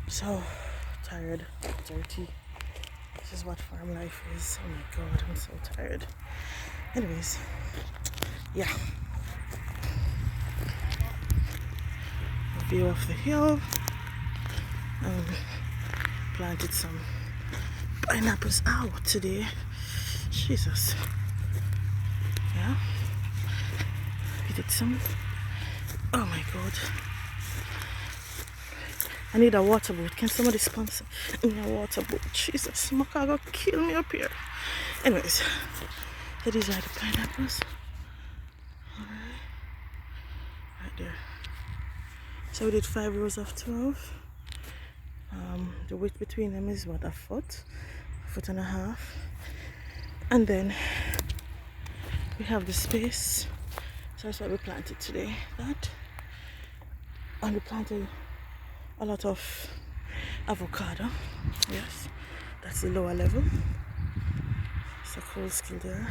So tired, dirty. This is what farm life is. Oh my god, I'm so tired. Anyways, yeah. View of the hill. Planted some pineapples out today. Jesus. Yeah. We did some. Oh my god. I need a water boat. Can somebody sponsor me a water boat? Jesus, Maka gonna kill me up here. Anyways, so these are the pineapples. Alright. Right there. So we did 5 rows of 12. The width between them is what, a foot and a half. And then we have the space. So that's what we planted today. That. And we planted a lot of avocado. Yes, that's the lower level. It's a cool skill there.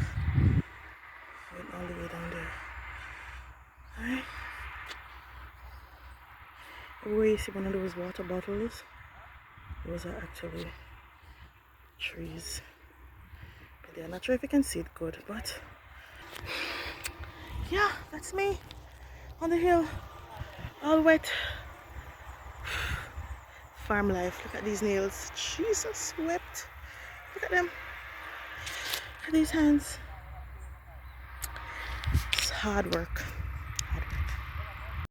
Went all the way down there. Alright. Everywhere you see one of those water bottles, those are actually trees. But I'm not sure if you can see it good, but yeah, that's me on the hill, all wet. Farm life. Look at these nails. Jesus wept. Look at them. Look at these hands. It's hard work.